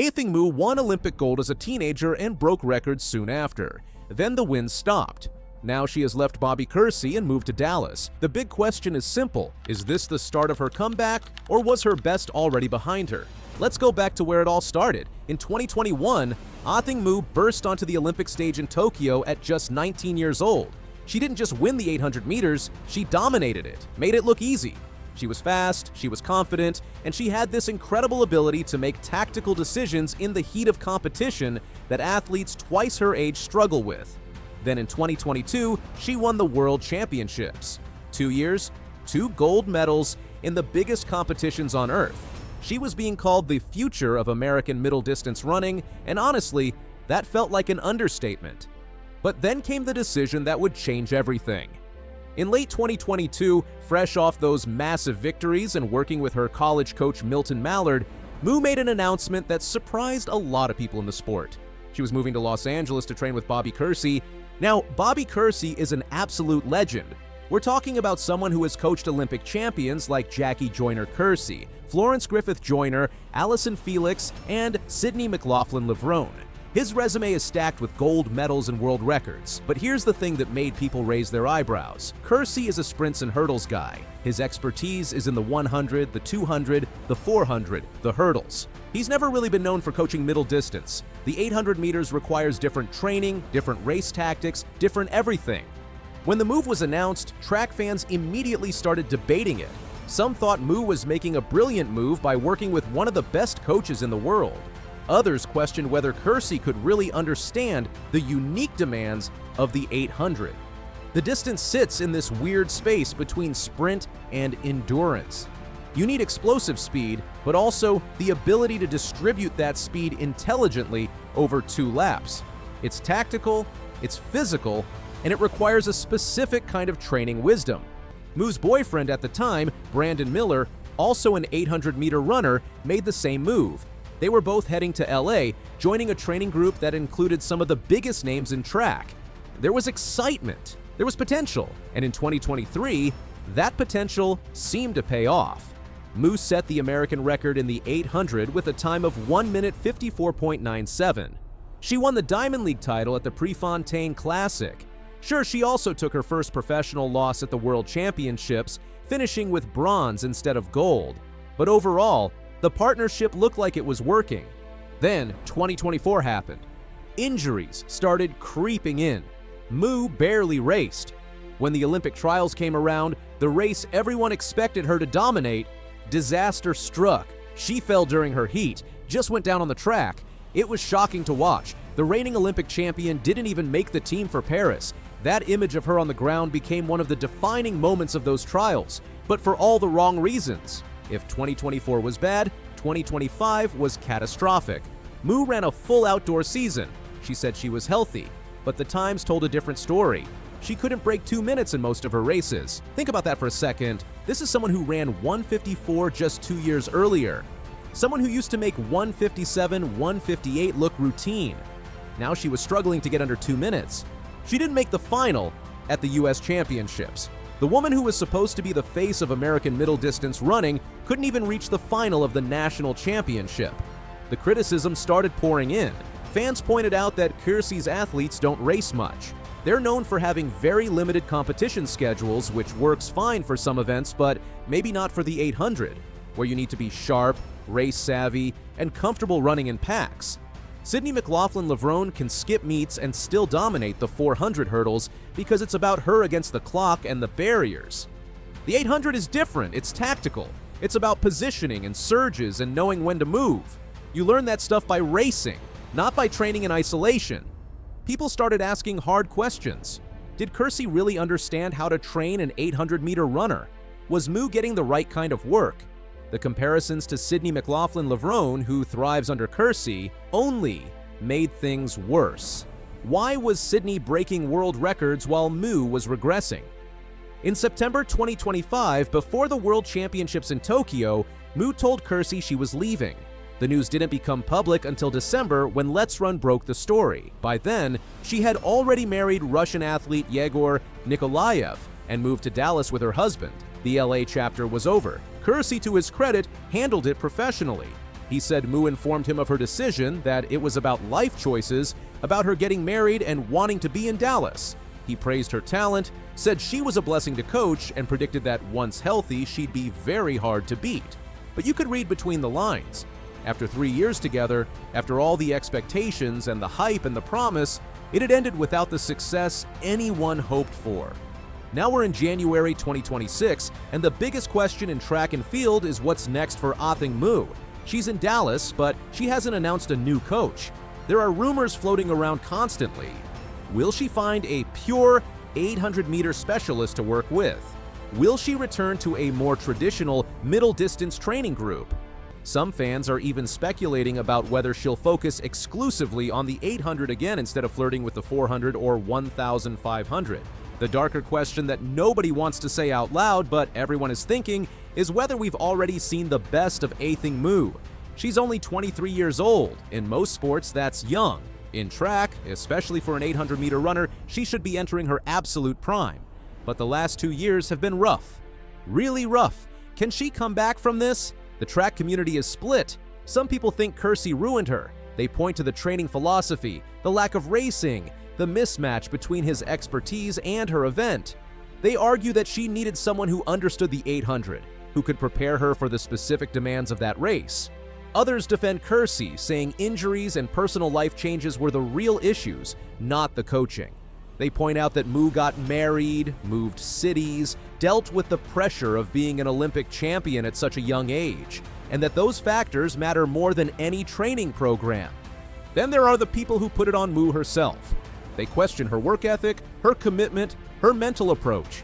Athing Mu won Olympic gold as a teenager and broke records soon after. Then the wins stopped. Now she has left Bobby Kersee and moved to Dallas. The big question is simple: is this the start of her comeback, or was her best already behind her? Let's go back to where it all started. In 2021, Athing Mu burst onto the Olympic stage in Tokyo at just 19 years old. She didn't just win the 800 meters, she dominated it, made it look easy. She was fast, she was confident, and she had this incredible ability to make tactical decisions in the heat of competition that athletes twice her age struggle with. Then in 2022, she won the World Championships. 2 years, 2 gold medals in the biggest competitions on Earth. She was being called the future of American middle distance running, and honestly, that felt like an understatement. But then came the decision that would change everything. In late 2022, fresh off those massive victories and working with her college coach Milton Mallard, Mu made an announcement that surprised a lot of people in the sport. She was moving to Los Angeles to train with Bobby Kersee. Now, Bobby Kersee is an absolute legend. We're talking about someone who has coached Olympic champions like Jackie Joyner-Kersee, Florence Griffith Joyner, Allison Felix, and Sydney McLaughlin-Levrone. His resume is stacked with gold medals and world records. But here's the thing that made people raise their eyebrows. Kersee is a sprints and hurdles guy. His expertise is in the 100, the 200, the 400, the hurdles. He's never really been known for coaching middle distance. The 800 meters requires different training, different race tactics, different everything. When the move was announced, track fans immediately started debating it. Some thought Mu was making a brilliant move by working with one of the best coaches in the world. Others questioned whether Kersee could really understand the unique demands of the 800. The distance sits in this weird space between sprint and endurance. You need explosive speed, but also the ability to distribute that speed intelligently over 2 laps. It's tactical, it's physical, and it requires a specific kind of training wisdom. Mu's boyfriend at the time, Brandon Miller, also an 800-meter runner, made the same move. They were both heading to LA, joining a training group that included some of the biggest names in track. There was excitement, there was potential, and in 2023, that potential seemed to pay off. Mu set the American record in the 800 with a time of 1 minute 54.97. She won the Diamond League title at the Prefontaine Classic. Sure, she also took her first professional loss at the World Championships, finishing with bronze instead of gold. But overall, the partnership looked like it was working. Then 2024 happened. Injuries started creeping in. Mu barely raced. When the Olympic trials came around, the race everyone expected her to dominate, disaster struck. She fell during her heat, just went down on the track. It was shocking to watch. The reigning Olympic champion didn't even make the team for Paris. That image of her on the ground became one of the defining moments of those trials, but for all the wrong reasons. If 2024 was bad, 2025 was catastrophic. Mu ran a full outdoor season. She said she was healthy, but the Times told a different story. She couldn't break 2 minutes in most of her races. Think about that for a second. This is someone who ran 154 just 2 years earlier. Someone who used to make 157, 158 look routine. Now she was struggling to get under 2 minutes. She didn't make the final at the US Championships. The woman who was supposed to be the face of American middle distance running couldn't even reach the final of the national championship. The criticism started pouring in. Fans pointed out that Kersee's athletes don't race much. They're known for having very limited competition schedules, which works fine for some events, but maybe not for the 800, where you need to be sharp, race savvy, and comfortable running in packs. Sydney McLaughlin-Levrone can skip meets and still dominate the 400 hurdles because it's about her against the clock and the barriers. The 800 is different, it's tactical. It's about positioning and surges and knowing when to move. You learn that stuff by racing, not by training in isolation. People started asking hard questions. Did Kersee really understand how to train an 800-meter runner? Was Mu getting the right kind of work? The comparisons to Sydney McLaughlin-Levrone, who thrives under Kersee, only made things worse. Why was Sydney breaking world records while Mu was regressing? In September 2025, before the World Championships in Tokyo, Mu told Kersee she was leaving. The news didn't become public until December when Let's Run broke the story. By then, she had already married Russian athlete Yegor Nikolaev and moved to Dallas with her husband. The LA chapter was over. Kersee, to his credit, handled it professionally. He said Mu informed him of her decision, that it was about life choices, about her getting married and wanting to be in Dallas. He praised her talent, said she was a blessing to coach, and predicted that once healthy, she'd be very hard to beat. But you could read between the lines. After 3 years together, after all the expectations and the hype and the promise, it had ended without the success anyone hoped for. Now we're in January 2026, and the biggest question in track and field is what's next for Athing Mu. She's in Dallas, but she hasn't announced a new coach. There are rumors floating around constantly. Will she find a pure 800-meter specialist to work with? Will she return to a more traditional middle-distance training group? Some fans are even speculating about whether she'll focus exclusively on the 800 again instead of flirting with the 400 or 1,500. The darker question that nobody wants to say out loud, but everyone is thinking, is whether we've already seen the best of Athing Mu. She's only 23 years old. In most sports, that's young. In track, especially for an 800-meter runner, she should be entering her absolute prime. But the last 2 years have been rough. Really rough. Can she come back from this? The track community is split. Some people think Kersee ruined her. They point to the training philosophy, the lack of racing, the mismatch between his expertise and her event. They argue that she needed someone who understood the 800, who could prepare her for the specific demands of that race. Others defend Kersee, saying injuries and personal life changes were the real issues, not the coaching. They point out that Mu got married, moved cities, dealt with the pressure of being an Olympic champion at such a young age, and that those factors matter more than any training program. Then there are the people who put it on Mu herself. They question her work ethic, her commitment, her mental approach.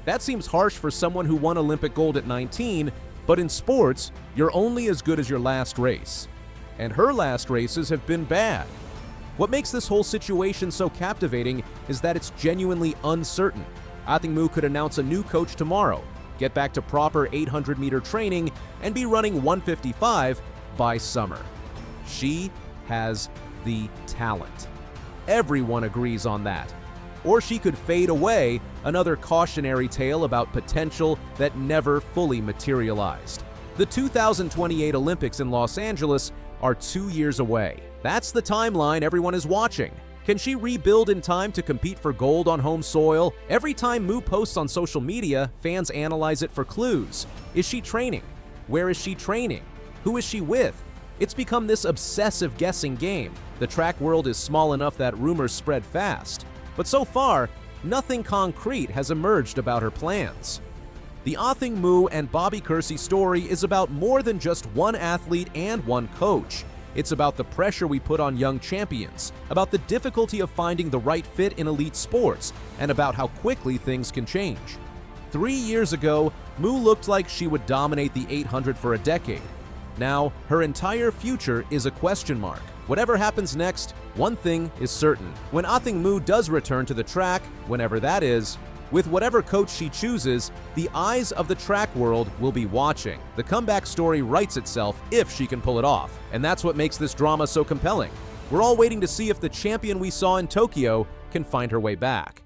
That seems harsh for someone who won Olympic gold at 19, but in sports, you're only as good as your last race. And her last races have been bad. What makes this whole situation so captivating is that it's genuinely uncertain. Athing Mu could announce a new coach tomorrow, get back to proper 800-meter training, and be running 155 by summer. She has the talent. Everyone agrees on that. Or she could fade away, another cautionary tale about potential that never fully materialized. The 2028 Olympics in Los Angeles are 2 years away. That's the timeline everyone is watching. Can she rebuild in time to compete for gold on home soil? Every time Mu posts on social media, fans analyze it for clues. Is she training? Where is she training? Who is she with? It's become this obsessive guessing game. The track world is small enough that rumors spread fast. But so far, nothing concrete has emerged about her plans. The Athing Mu and Bobby Kersee story is about more than just one athlete and one coach. It's about the pressure we put on young champions, about the difficulty of finding the right fit in elite sports, and about how quickly things can change. 3 years ago, Mu looked like she would dominate the 800 for a decade. Now, her entire future is a question mark. Whatever happens next, one thing is certain. When Athing Mu does return to the track, whenever that is, with whatever coach she chooses, the eyes of the track world will be watching. The comeback story writes itself if she can pull it off, and that's what makes this drama so compelling. We're all waiting to see if the champion we saw in Tokyo can find her way back.